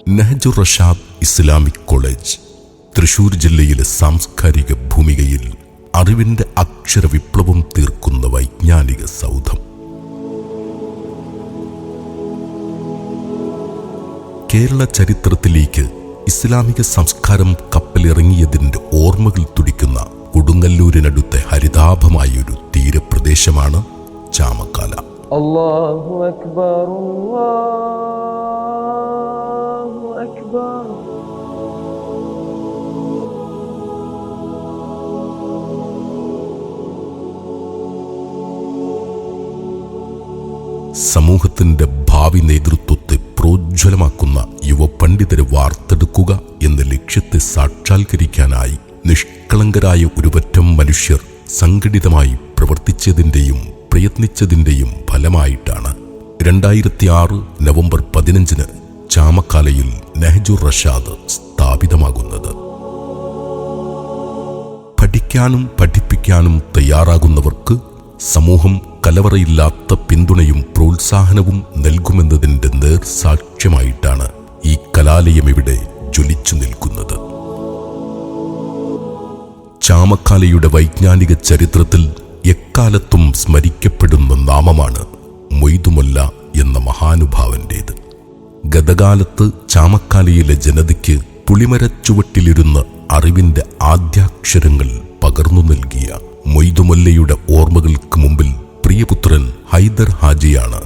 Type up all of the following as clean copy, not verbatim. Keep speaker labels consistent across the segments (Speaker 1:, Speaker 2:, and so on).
Speaker 1: നഹ്ജുർ Rashad Islamic college Thrissur ജില്ലയിലെ സാംസ്കാരിക ഭൂമികയിൽ അറിവിന്റെ അക്ഷരവിപ്ലവം തീർക്കുന്ന വൈജ്ഞാനിക സൗധം. കേരള ചരിത്രത്തിലേക്ക് ഇസ്ലാമിക സംസ്കാരം കപ്പലിറങ്ങിയതിന്റെ ഓർമ്മകൾ തുടിക്കുന്ന കൊടുങ്ങല്ലൂരിനടുത്തെ ഹരിതാഭമായൊരു തീരപ്രദേശമാണ് ചാമക്കാല.
Speaker 2: അല്ലാഹു അക്ബർ, അല്ലാഹു അക്ബർ.
Speaker 1: സമൂഹത്തിന്റെ ഭാവി നേതൃത്വത്തെ പ്രോജ്വലമാക്കുന്ന യുവപണ്ഡിതരെ വാർത്തെടുക്കുക എന്ന ലക്ഷ്യത്തെ സാക്ഷാത്കരിക്കാനായി നിഷ്കളങ്കരായ ഒരുപറ്റം മനുഷ്യർ സംഘടിതമായി പ്രവർത്തിച്ചതിന്റെയും പ്രയത്നിച്ചതിന്റെയും ഫലമായിട്ടാണ് 2006 നവംബർ 15 ചാമക്കാലയിൽ നഹ്ജുർ റഷാദ് സ്ഥാപിതമാകുന്നത്. പഠിക്കാനും പഠിപ്പിക്കാനും തയ്യാറാകുന്നവർക്ക് സമൂഹം കലവറയില്ലാത്ത പിന്തുണയും പ്രോത്സാഹനവും നൽകുമെന്നതിന്റെ നേർസാക്ഷ്യമായിട്ടാണ് ഈ കലാലയം ഇവിടെ ജ്വലിച്ചു നിൽക്കുന്നത്. ചാമക്കാലയുടെ വൈജ്ഞാനിക ചരിത്രത്തിൽ എക്കാലത്തും സ്മരിക്കപ്പെടുന്ന നാമമാണ് മൊയ്തുമൊല്ല എന്ന മഹാനുഭാവന്റേത്. ഗതകാലത്ത് ചാമക്കാലയിലെ ജനതയ്ക്ക് പുളിമരച്ചുവട്ടിലിരുന്ന് അറിവിന്റെ ആദ്യാക്ഷരങ്ങൾ പകർന്നു നൽകിയ മൊയ്തുമൊല്ലയുടെ ഓർമ്മകൾക്ക് മുമ്പിൽ പ്രിയപുത്രൻ ഹൈദർ ഹാജിയാണ്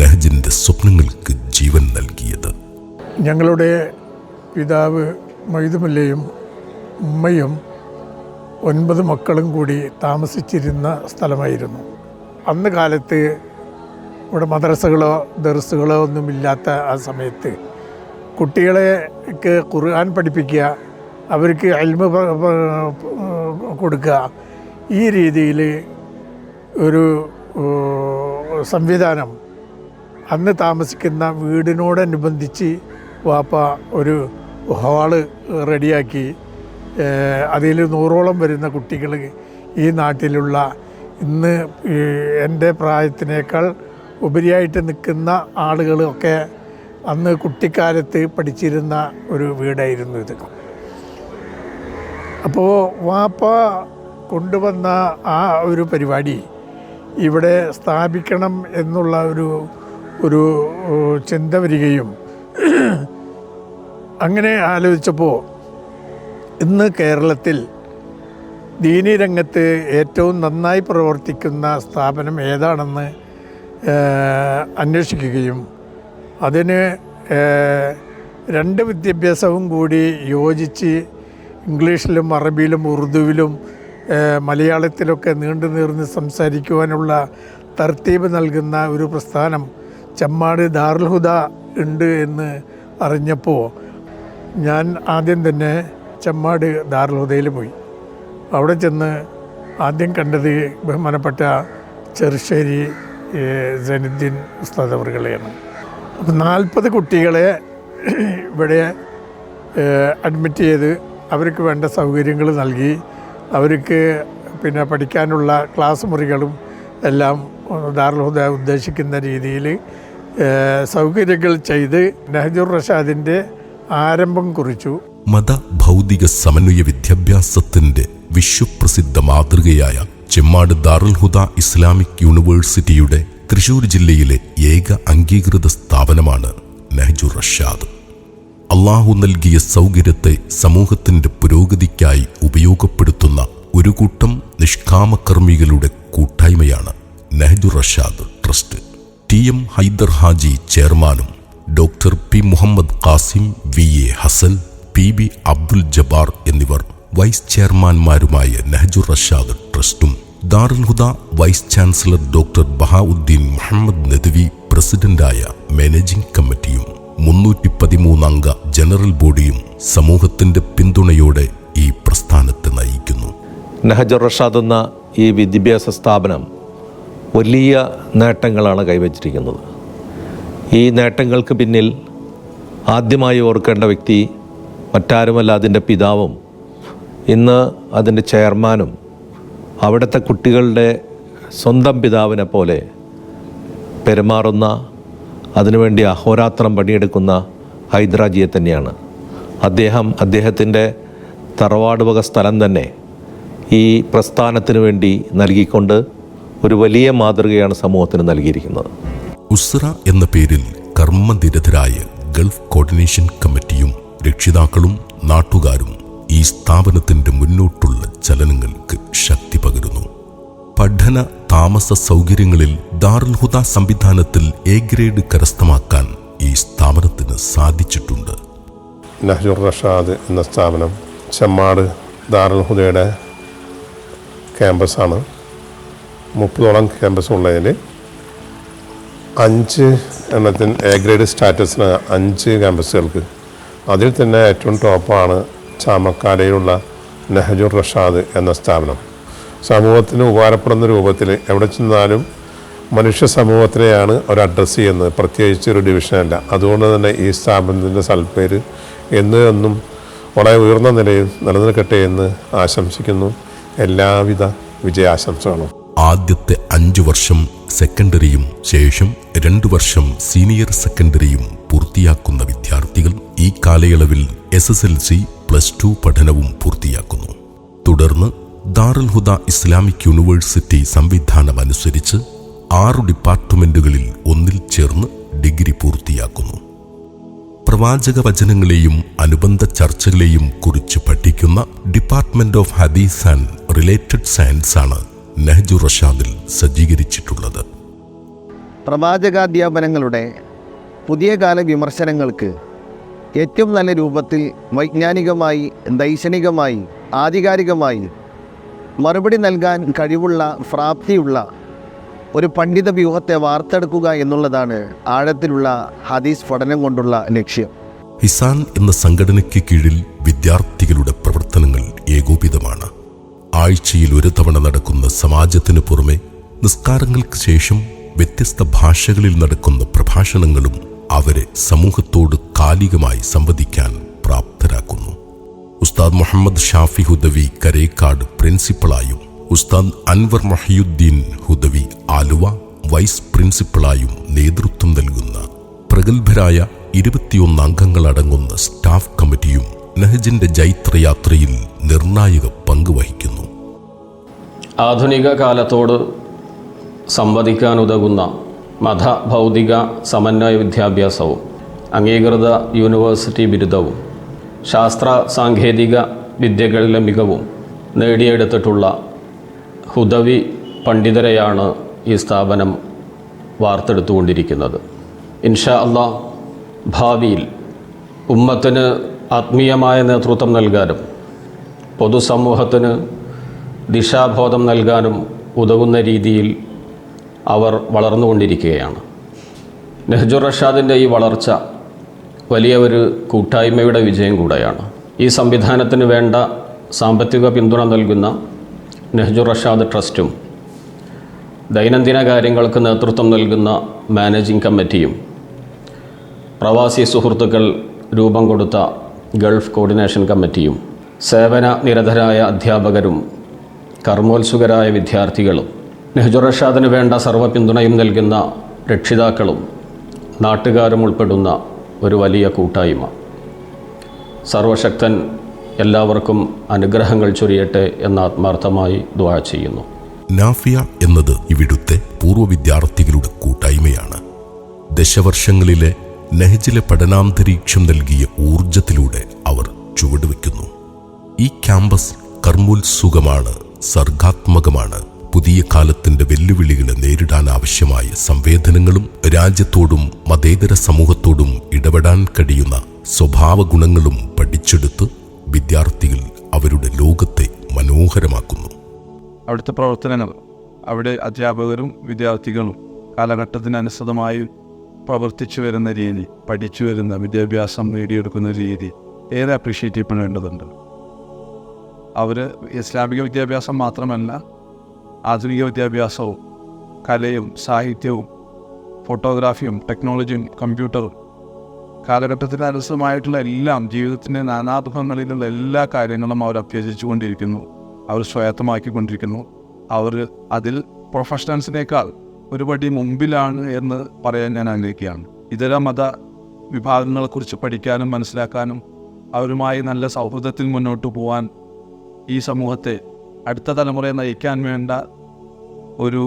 Speaker 1: നഹ്ജിന്റെ സ്വപ്നങ്ങൾക്ക് ജീവൻ നൽകിയത്.
Speaker 3: ഞങ്ങളുടെ പിതാവ് മൊയ്തുമൊല്ലയും ഉമ്മയും 9 മക്കളും കൂടി താമസിച്ചിരുന്ന സ്ഥലമായിരുന്നു. അന്ന് കാലത്ത് ഇവിടെ മദ്രസകളോ ദർസുകളോ ഒന്നുമില്ലാത്ത ആ സമയത്ത് കുട്ടികളെക്ക് ഖുർആൻ പഠിപ്പിക്കുക, അവർക്ക് ഇൽമ് കൊടുക്കുക, ഈ രീതിയിൽ ഒരു സംവിധാനം അന്ന് താമസിക്കുന്ന വീടിനോടനുബന്ധിച്ച് വാപ്പ ഒരു ഹാള് റെഡിയാക്കി. അതിൽ 100ഓളം വരുന്ന കുട്ടികൾ ഈ നാട്ടിലുള്ള ഇന്ന് എൻ്റെ പ്രായത്തിനേക്കാൾ ഉപരിയായിട്ട് നിൽക്കുന്ന ആളുകളൊക്കെ അന്ന് കുട്ടിക്കാലത്ത് പഠിച്ചിരുന്ന ഒരു വീടായിരുന്നു ഇത്. അപ്പോൾ വാപ്പ കൊണ്ടുവന്ന ആ ഒരു പരിപാടി ഇവിടെ സ്ഥാപിക്കണം എന്നുള്ള ഒരു ചിന്ത വരികയും അങ്ങനെ ആലോചിച്ചപ്പോൾ ഇന്ന് കേരളത്തിൽ ദീനീ രംഗത്ത് ഏറ്റവും നന്നായി പ്രവർത്തിക്കുന്ന സ്ഥാപനം ഏതാണെന്ന് അന്വേഷിക്കുകയും അതിന് 2 വിദ്യാഭ്യാസവും കൂടി യോജിച്ച് ഇംഗ്ലീഷിലും അറബിയിലും ഉറുദുവിലും മലയാളത്തിലൊക്കെ നീണ്ടു സംസാരിക്കുവാനുള്ള തർത്തീബ് നൽകുന്ന ഒരു പ്രസ്ഥാനം ചെമ്മാട് ദാറുൽ ഹുദ ഉണ്ട് എന്ന് അറിഞ്ഞപ്പോൾ ഞാൻ ആദ്യം തന്നെ ചെമ്മാട് ദാറുൽ ഹുദയിൽ പോയി. അവിടെ ചെന്ന് ആദ്യം കണ്ടത് ബഹുമാനപ്പെട്ട ചെറുശ്ശേരി സൈനുദ്ദീൻ ഉസ്താദ് അവറുകളെയാണ്. അപ്പോൾ 40 കുട്ടികളെ ഇവിടെ അഡ്മിറ്റ് ചെയ്ത് അവർക്ക് വേണ്ട സൗകര്യങ്ങൾ നൽകി, അവർക്ക് പിന്നെ പഠിക്കാനുള്ള ക്ലാസ് മുറികളും എല്ലാം ദാറുൽ ഹുദ ഉദ്ദേശിക്കുന്ന രീതിയിൽ സൗകര്യങ്ങൾ ചെയ്ത് നഹ്ജുർ റഷാദിൻ്റെ ആരംഭം കുറിച്ചു.
Speaker 1: മത ഭൗതിക സമന്വയ വിദ്യാഭ്യാസത്തിന്റെ വിശ്വപ്രസിദ്ധ മാതൃകയായ ചെമ്മാട് ദാറുൽ ഹുദ ഇസ്ലാമിക് യൂണിവേഴ്സിറ്റിയുടെ തൃശൂർ ജില്ലയിലെ ഏക അംഗീകൃത സ്ഥാപനമാണ് നഹ്ജുർ റഷാദ്. അള്ളാഹു നൽകിയ സൗകര്യത്തെ സമൂഹത്തിന്റെ പുരോഗതിക്കായി ഉപയോഗപ്പെടുത്തുന്ന ഒരു കൂട്ടം നിഷ്കാമകർമ്മികളുടെ കൂട്ടായ്മയാണ് നഹ്ജുർ റഷാദ് ട്രസ്റ്റ്. TM ഹൈദർ ഹാജി ചെയർമാനും doctor P Muhammad Khasim, VA Hasan, PB Abdul Jabbar എന്നിവർ വൈസ് ചെയർമാൻമാരുമായ നഹ്ജുർ റഷാദ് ട്രസ്റ്റും Darul Huda vice chancellor doctor Bahauddeen Muhammad Nadwi പ്രസിഡന്റായ മാനേജിംഗ് കമ്മിറ്റിയും 313 അംഗ ജനറൽ ബോഡിയും സമൂഹത്തിന്റെ പിന്തുണയോടെ ഈ പ്രസ്ഥാനത്തെ നയിക്കുന്നു.
Speaker 4: നഹ്ജുർ റഷാദ് എന്ന ഈ വിദ്യാഭ്യാസ സ്ഥാപനം വലിയ നേട്ടങ്ങളാണ് കൈവച്ചിരിക്കുന്നത്. ഈ നേട്ടങ്ങൾക്ക് പിന്നിൽ ആദ്യമായി ഓർക്കേണ്ട വ്യക്തി മറ്റാരുമല്ല, അതിൻ്റെ പിതാവും ഇന്ന് അതിൻ്റെ ചെയർമാനും അവിടുത്തെ കുട്ടികളുടെ സ്വന്തം പിതാവിനെ പോലെ പെരുമാറുന്ന, അതിനുവേണ്ടി അഹോരാത്രം പണിയെടുക്കുന്ന ഹൈദരാജിയെ തന്നെയാണ്. അദ്ദേഹത്തിൻ്റെ തറവാട് വക സ്ഥലം തന്നെ ഈ പ്രസ്ഥാനത്തിന് വേണ്ടി നൽകിക്കൊണ്ട് ഒരു വലിയ മാതൃകയാണ് സമൂഹത്തിന് നൽകിയിരിക്കുന്നത്.
Speaker 1: ഉസ്ര എന്ന പേരിൽ കർമ്മനിരതരായ ഗൾഫ് കോർഡിനേഷൻ കമ്മിറ്റിയും രക്ഷിതാക്കളും നാട്ടുകാരും ഈ സ്ഥാപനത്തിന്റെ മുന്നോട്ടുള്ള ചലനങ്ങൾക്ക് ശക്തി പകരുന്നു. പഠന താമസ സൗകര്യങ്ങളിൽ ദാറുൽ ഹുദ സംവിധാനത്തിൽ എ ഗ്രേഡ് കരസ്ഥമാക്കാൻ ഈ സ്ഥാപനത്തിന് സാധിച്ചിട്ടുണ്ട്.
Speaker 5: നഹ്ജുർ റഷാദ് എന്ന സ്ഥാപനം ചെമ്മാട് ദാറുൽ ഹുദയുടെ ക്യാമ്പസാണ്. 30ഓളം ക്യാമ്പസ് ഉള്ളതിൽ 5 എണ്ണത്തിന് എ ഗ്രേഡ് സ്റ്റാറ്റസിന് 5 ക്യാമ്പസുകൾക്ക്. അതിൽ തന്നെ ഏറ്റവും ടോപ്പാണ് ചാമക്കാലയിലുള്ള നഹ്ജുർ റഷാദ് എന്ന സ്ഥാപനം. സമൂഹത്തിന് ഉപകാരപ്പെടുന്ന രൂപത്തിൽ എവിടെ ചെന്നാലും മനുഷ്യ സമൂഹത്തിനെയാണ് ഒരു അഡ്രസ്സ് ചെയ്യുന്നത്, പ്രത്യേകിച്ച് ഒരു ഡിവിഷനല്ല. അതുകൊണ്ട് തന്നെ ഈ സ്ഥാപനത്തിൻ്റെ സൽപ്പേര് എന്നും വളരെ ഉയർന്ന നിലയിൽ നിലനിൽക്കട്ടെ എന്ന് ആശംസിക്കുന്നു. എല്ലാവിധ വിജയാശംസകളും.
Speaker 1: ആദ്യത്തെ 5 വർഷം സെക്കൻഡറിയും ശേഷം 2 വർഷം സീനിയർ സെക്കൻഡറിയും പൂർത്തിയാക്കുന്ന വിദ്യാർത്ഥികൾ ഈ കാലയളവിൽ SSLC +2 പഠനവും പൂർത്തിയാക്കുന്നു. തുടർന്ന് ദാറുൽ ഹുദ ഇസ്ലാമിക് യൂണിവേഴ്സിറ്റി സംവിധാനമനുസരിച്ച് 6 ഡിപ്പാർട്ട്മെന്റുകളിൽ ഒന്നിൽ ചേർന്ന് ഡിഗ്രി പൂർത്തിയാക്കുന്നു. പ്രവാചക വചനങ്ങളെയും അനുബന്ധ ചർച്ചകളെയും കുറിച്ച് പഠിക്കുന്ന ഡിപ്പാർട്ട്മെന്റ് ഓഫ് ഹദീസ് ആൻഡ് റിലേറ്റഡ് സയൻസ് ആണ് നഹ്ജുർ റഷാദിൽ സജ്ജീകരിച്ചിട്ടുള്ളത്.
Speaker 6: പ്രവാചകാധ്യാപനങ്ങളുടെ പുതിയ കാല വിമർശനങ്ങൾക്ക് ഏറ്റവും നല്ല രൂപത്തിൽ വൈജ്ഞാനികമായി, ദൈക്ഷണികമായി, ആധികാരികമായി മറുപടി നൽകാൻ കഴിവുള്ള, പ്രാപ്തിയുള്ള ഒരു പണ്ഡിത വ്യൂഹത്തെ വാർത്തെടുക്കുക എന്നുള്ളതാണ് ആഴത്തിലുള്ള ഹദീസ് പഠനം കൊണ്ടുള്ള ലക്ഷ്യം.
Speaker 1: ഹിസാൻ എന്ന സംഘടനയ്ക്ക് കീഴിൽ വിദ്യാർത്ഥികളുടെ പ്രവർത്തനങ്ങൾ ഏകോപിതമാണ്. ആഴ്ചയിൽ 1 തവണ നടക്കുന്ന സമാജത്തിനു പുറമെ നിസ്കാരങ്ങൾക്ക് ശേഷം വ്യത്യസ്ത ഭാഷകളിൽ നടക്കുന്ന പ്രഭാഷണങ്ങളും അവരെ സമൂഹത്തോട് കാലികമായി സംവദിക്കാൻ പ്രാപ്തരാക്കുന്നു. ഉസ്താദ് മുഹമ്മദ് ഷാഫി ഹുദവി കരേക്കാട് പ്രിൻസിപ്പളായും ഉസ്താദ് അൻവർ മൊഹിയുദ്ദീൻ ഹുദവി ആലുവ വൈസ് പ്രിൻസിപ്പളായും നേതൃത്വം നൽകുന്ന പ്രഗത്ഭരായ 21 അംഗങ്ങളടങ്ങുന്ന സ്റ്റാഫ് കമ്മിറ്റിയും നഹ്ജിന്റെ ജൈത്രയാത്രയിൽ നിർണായക പങ്ക് വഹിക്കുന്നു.
Speaker 7: ആധുനിക കാലത്തോട് സംവദിക്കാനുതകുന്ന മതഭൗതിക സമന്വയ വിദ്യാഭ്യാസവും അംഗീകൃത യൂണിവേഴ്സിറ്റി ബിരുദവും ശാസ്ത്ര സാങ്കേതിക വിദ്യകളിലെ മികവും നേടിയെടുത്തിട്ടുള്ള ഹുദവി പണ്ഡിതരെയാണ് ഈ സ്ഥാപനം വാർത്തെടുത്തുകൊണ്ടിരിക്കുന്നത്. ഇൻഷാ അല്ലാഹ് ഭാവിയിൽ ഉമ്മത്തിന് ആത്മീയമായ നേതൃത്വം നൽകാനും പൊതുസമൂഹത്തിന് ദിശാബോധം നൽകാനും ഉതകുന്ന രീതിയിൽ അവർ വളർന്നുകൊണ്ടിരിക്കുകയാണ്. നഹ്ജുർ റഷാദിൻ്റെ ഈ വളർച്ച വലിയ ഒരു കൂട്ടായ്മയുടെ വിജയം കൂടെയാണ്. ഈ സംവിധാനത്തിന് വേണ്ട സാമ്പത്തിക പിന്തുണ നൽകുന്ന നഹ്ജുർ റഷാദ് ട്രസ്റ്റും ദൈനംദിന കാര്യങ്ങൾക്ക് നേതൃത്വം നൽകുന്ന മാനേജിംഗ് കമ്മിറ്റിയും പ്രവാസി സുഹൃത്തുക്കൾ രൂപം കൊടുത്ത ഗൾഫ് കോർഡിനേഷൻ കമ്മിറ്റിയും സേവന നിരതരായ അധ്യാപകരും കർമ്മോത്സുകരായ വിദ്യാർത്ഥികളും നഹ്ജുർ റഷാദിന് വേണ്ട സർവ്വ പിന്തുണയും നൽകുന്ന രക്ഷിതാക്കളും നാട്ടുകാരും ഉൾപ്പെടുന്ന ഒരു വലിയ കൂട്ടായ്മ. സർവശക്തൻ എല്ലാവർക്കും അനുഗ്രഹങ്ങൾ ചൊരിയട്ടെ എന്ന് ആത്മാർത്ഥമായി ദുആ ചെയ്യുന്നു.
Speaker 1: നാഫിയ എന്നത് ഇവിടുത്തെ പൂർവ്വ വിദ്യാർത്ഥികളുടെ കൂട്ടായ്മയാണ്. ദശവർഷങ്ങളിലെ നഹ്ജിലെ പഠനാന്തരീക്ഷം നൽകിയ ഊർജത്തിലൂടെ അവർ ചുവടുവെക്കുന്നു. ഈ ക്യാമ്പസ് കർമ്മോത്സുകമാണ്, സർഗാത്മകമാണ്. പുതിയ കാലത്തിന്റെ വെല്ലുവിളികളെ നേരിടാൻ ആവശ്യമായ സംവേദനങ്ങളും രാജ്യത്തോടും മതേതര സമൂഹത്തോടും ഇടപെടാൻ കഴിയുന്ന സ്വഭാവ ഗുണങ്ങളും പഠിച്ചെടുത്ത് വിദ്യാർത്ഥികൾ അവരുടെ ലോകത്തെ മനോഹരമാക്കുന്നു.
Speaker 8: അവിടുത്തെ പ്രവർത്തനങ്ങൾ, അവിടെ അധ്യാപകരും വിദ്യാർത്ഥികളും കാലഘട്ടത്തിനനുസൃതമായി പ്രവർത്തിച്ചു വരുന്ന രീതി, പഠിച്ചു വരുന്ന വിദ്യാഭ്യാസം നേടിയെടുക്കുന്ന രീതി ഏറെ അപ്രീഷിയേറ്റ് ചെയ്യേണ്ടതുണ്ട്. അവർ ഇസ്ലാമിക വിദ്യാഭ്യാസം മാത്രമല്ല, ആധുനിക വിദ്യാഭ്യാസവും കലയും സാഹിത്യവും ഫോട്ടോഗ്രാഫിയും ടെക്നോളജിയും കമ്പ്യൂട്ടറും കാലഘട്ടത്തിനനുസൃതമായിട്ടുള്ള എല്ലാം, ജീവിതത്തിൻ്റെ നാനാത്വങ്ങളിലുള്ള എല്ലാ കാര്യങ്ങളും അവർ അഭ്യസിച്ചു കൊണ്ടിരിക്കുന്നു, അവർ സ്വായത്തമാക്കിക്കൊണ്ടിരിക്കുന്നു. അവർ അതിൽ പ്രൊഫഷണൽസിനേക്കാൾ ഒരുപടി മുമ്പിലാണ് എന്ന് പറയാൻ ഞാൻ ആഗ്രഹിക്കുകയാണ്. ഇതര മത വിഭാഗങ്ങളെക്കുറിച്ച് പഠിക്കാനും മനസ്സിലാക്കാനും അവരുമായി നല്ല സൗഹൃദത്തിൽ മുന്നോട്ട് പോകാൻ ഈ സമൂഹത്തെ അടുത്ത തലമുറയെ നയിക്കാൻ വേണ്ട ഒരു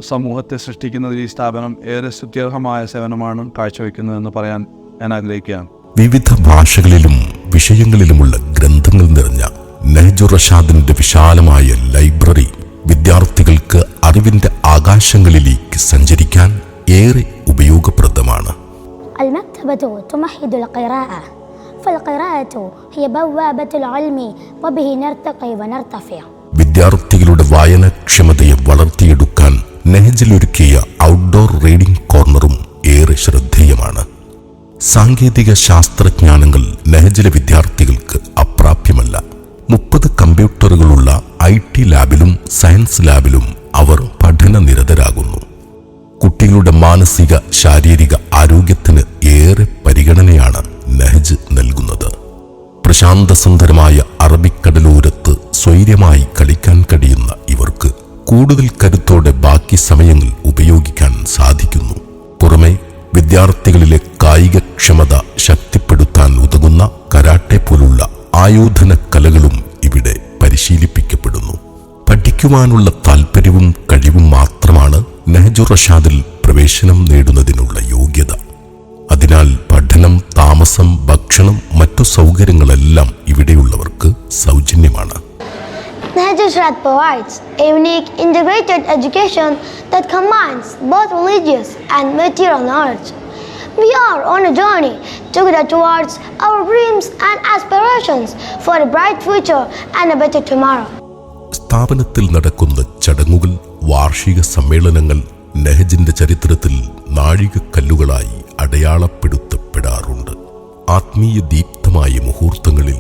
Speaker 8: സമൂഹത്തെ സൃഷ്ടിക്കുന്നതിൽ ഈ സ്ഥാപനം ഏറെ സ്തുത്യർഹമായ സേവനമാണ് കാഴ്ചവെക്കുന്നതെന്ന് പറയാൻ ഞാൻ ആഗ്രഹിക്കുകയാണ്.
Speaker 1: വിവിധ ഭാഷകളിലും വിഷയങ്ങളിലുമുള്ള ഗ്രന്ഥങ്ങൾ നിറഞ്ഞ നഹ്ജുർ റഷാദിന്റെ വിശാലമായ ലൈബ്രറി വിദ്യാർത്ഥികൾക്ക് അറിവിന്റെ ആകാശങ്ങളിലേക്ക് സഞ്ചരിക്കാൻ ഏറെ ഉപയോഗപ്രദമാണ്.
Speaker 9: المكتبة تمهد القراءة، فالقراءة هي بوابة العلم وبه نرتقي ونرتفع. വിദ്യാർത്ഥികളുടെ വായനാക്ഷമതയെ വളർത്തിയെടുക്കാൻ നെഹ്ജിലൊരുക്കിയ ഔട്ട്ഡോർ റീഡിംഗ് കോർണറും ഏറെ ശ്രദ്ധേയമാണ്. സാങ്കേതിക ശാസ്ത്രജ്ഞാനങ്ങൾ നെഹ്ജിലെ വിദ്യാർത്ഥികൾക്ക് അപ്രാപ്യമല്ല. 30 കമ്പ്യൂട്ടറുകളുള്ള IT ലാബിലും സയൻസ് ലാബിലും അവർ പഠനനിരതരാകുന്നു. കുട്ടികളുടെ മാനസിക ശാരീരിക ആരോഗ്യത്തിന് ഏറെ പരിഗണനയാണ് നെഹ്ജ് നൽകുന്നത്. പ്രശാന്തസുന്ദരമായ അറബിക്കടലോരത്ത് സ്വൈര്യമായി കളിക്കാൻ കഴിയുന്ന ഇവർക്ക് കൂടുതൽ കരുത്തോടെ ബാക്കി സമയങ്ങൾ ഉപയോഗിക്കാൻ സാധിക്കുന്നു. പുറമെ വിദ്യാർത്ഥികളിലെ കായികക്ഷമത ശക്തിപ്പെടുത്താൻ ഉതകുന്ന കരാട്ടെ പോലുള്ള ആയോധന കലകളും ഇവിടെ പരിശീലിപ്പിക്കപ്പെടുന്നു. പഠിക്കുവാനുള്ള താല്പര്യവും കഴിവും മാത്രമാണ് നഹ്ജുർ റഷാദിൽ പ്രവേശനം നേടുന്നതിനുള്ള യോഗ്യത. അതിനാൽ പഠനം, താമസം, ഭക്ഷണം, മറ്റു സൗകര്യങ്ങളെല്ലാം ഇവിടെയുള്ളവർക്ക് സൗജന്യമാണ്. Nahjur Rashad provides a unique integrated education that combines both religious and material knowledge. We are on a journey together towards our dreams and aspirations for a bright future and a better tomorrow.
Speaker 1: സ്ഥാപനത്തിൽ നടക്കുന്ന ചടങ്ങുകൾ, വാർഷിക സമ്മേളനങ്ങൾ നെഹ്ജിന്റെ ചരിത്രത്തിൽ നാഴികക്കല്ലുകളായി അടയാളപ്പെടുത്തപ്പെടാറുണ്ട്. ആത്മീയ ദീപ്തമായ മുഹൂർത്തങ്ങളിൽ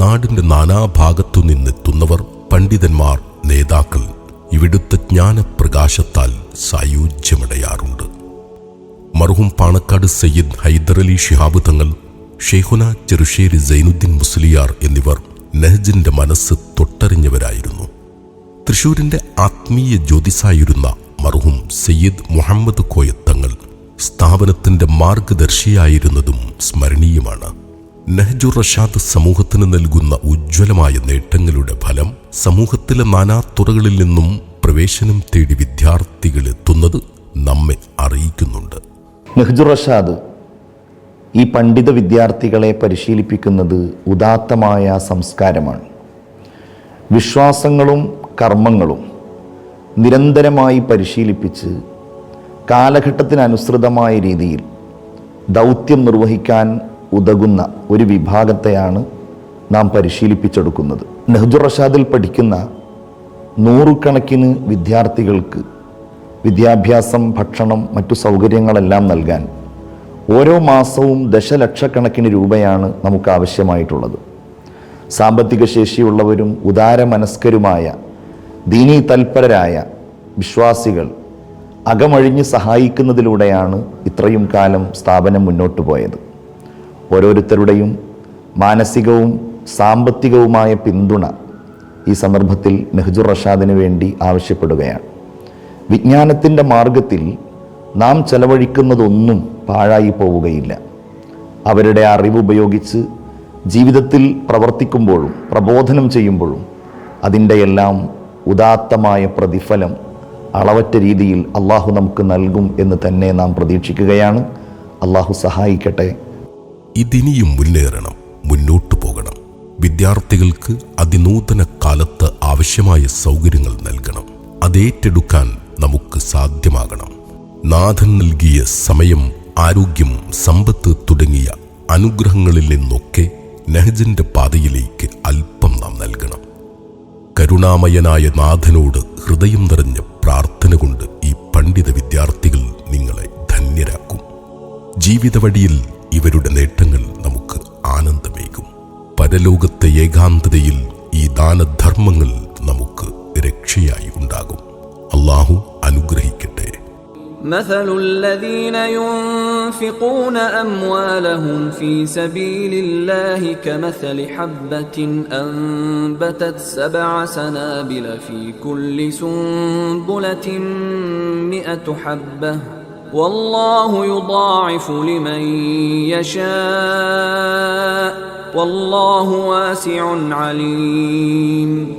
Speaker 1: നാടിന്റെ നാനാഭാഗത്തു നിന്നെത്തുന്നവർ, പണ്ഡിതന്മാർ, നേതാക്കൾ ഇവിടുത്തെ ജ്ഞാനപ്രകാശത്താൽ സായുജ്യമടയാറുണ്ട്. മർഹൂം പാണക്കാട് സയ്യിദ് ഹൈദരലി ശിഹാബ് തങ്ങൾ, ഷെയ്ഖുന ചെറുശ്ശേരി സൈനുദ്ദീൻ മുസ്ലിയാർ എന്നിവർ നെഹ്ജിന്റെ മനസ്സ് തൊട്ടറിഞ്ഞവരായിരുന്നു. തൃശൂരിന്റെ ആത്മീയ ജ്യോതിസായിരുന്ന മർഹൂം സയ്യിദ് മുഹമ്മദ് കോയത്തങ്ങൾ സ്ഥാപനത്തിന്റെ മാർഗദർശിയായിരുന്നതും സ്മരണീയമാണ്. നഹ്ജുർ റഷാദ് സമൂഹത്തിന് നൽകുന്ന ഉജ്ജ്വലമായ നേട്ടങ്ങളുടെ ഫലം സമൂഹത്തിലെ നാനാതുറകളിൽ നിന്നും പ്രവേശനം തേടി വിദ്യാർത്ഥികൾ എത്തുന്നത് നമ്മെ അറിയിക്കുന്നുണ്ട്.
Speaker 10: നഹ്ജുർ റഷാദ് ഈ പണ്ഡിത വിദ്യാർത്ഥികളെ പരിശീലിപ്പിക്കുന്നത് ഉദാത്തമായ സംസ്കാരമാണ്. വിശ്വാസങ്ങളും കർമ്മങ്ങളും നിരന്തരമായി പരിശീലിപ്പിച്ച് കാലഘട്ടത്തിനനുസൃതമായ രീതിയിൽ ദൗത്യം നിർവഹിക്കാൻ ഉതകുന്ന ഒരു വിഭാഗത്തെയാണ് നാം പരിശീലിപ്പിച്ചെടുക്കുന്നത്. നഹ്ജുർ റഷാദിൽ പഠിക്കുന്ന 100 കണക്കിന് വിദ്യാർത്ഥികൾക്ക് വിദ്യാഭ്യാസം, ഭക്ഷണം, മറ്റു സൗകര്യങ്ങളെല്ലാം നൽകാൻ ഓരോ മാസവും ദശലക്ഷക്കണക്കിന് രൂപയാണ് നമുക്ക് ആവശ്യമായിട്ടുള്ളത്. സാമ്പത്തിക ശേഷിയുള്ളവരും ഉദാരമനസ്കരുമായ ദീനീ തൽപരരായ വിശ്വാസികൾ അകമഴിഞ്ഞ് സഹായിക്കുന്നതിലൂടെയാണ് ഇത്രയും കാലം സ്ഥാപനം മുന്നോട്ട് പോയത്. ഓരോരുത്തരുടെയും മാനസികവും സാമ്പത്തികവുമായ പിന്തുണ ഈ സന്ദർഭത്തിൽ നഹ്ജുർ റഷാദിന് വേണ്ടി ആവശ്യപ്പെടുകയാണ്. വിജ്ഞാനത്തിൻ്റെ മാർഗത്തിൽ നാം ചെലവഴിക്കുന്നതൊന്നും പാഴായി പോവുകയില്ല. അവരുടെ അറിവ് ഉപയോഗിച്ച് ജീവിതത്തിൽ പ്രവർത്തിക്കുമ്പോഴും പ്രബോധനം ചെയ്യുമ്പോഴും അതിൻ്റെ എല്ലാം ഉദാത്തമായ പ്രതിഫലം അളവറ്റ രീതിയിൽ അള്ളാഹു നമുക്ക് നൽകും എന്ന് തന്നെ നാം പ്രതീക്ഷിക്കുകയാണ്. അള്ളാഹു സഹായിക്കട്ടെ.
Speaker 1: ഇതിനിയും മുന്നേറണം, മുന്നോട്ടു പോകണം. വിദ്യാർത്ഥികൾക്ക് അതിനൂതന കാലത്ത് ആവശ്യമായ സൗകര്യങ്ങൾ നൽകണം. അതേറ്റെടുക്കാൻ നമുക്ക് സാധ്യമാകണം. നാഥൻ നൽകിയ സമയം, ആരോഗ്യം, സമ്പത്ത് തുടങ്ങിയ അനുഗ്രഹങ്ങളിൽ നിന്നൊക്കെ നഹ്ജിന്റെ പാതയിലേക്ക് അല്പം നാം നൽകണം. കരുണാമയനായ നാഥനോട് ഹൃദയം നിറഞ്ഞ പ്രാർത്ഥന കൊണ്ട് ഈ പണ്ഡിത വിദ്യാർത്ഥികൾ നിങ്ങളെ ധന്യരാക്കും. ജീവിതവഴിയിൽ ഇവരുടെ നേട്ടങ്ങൾ നമുക്ക് ആനന്ദമേകും. പരലോകത്തെ ഏകാന്തതയിൽ ഈ ദാനധർമ്മങ്ങൾ നമുക്ക് രക്ഷയായി ഉണ്ടാകും. അല്ലാഹു അനുഗ്രഹിക്കട്ടെ.
Speaker 11: مثل الذين ينفقون أموالهم في سبيل الله كمثل حبة أنبتت 7 سنابل في كل سنبلة 100 حبة والله يضاعف لمن يشاء والله واسع عليم.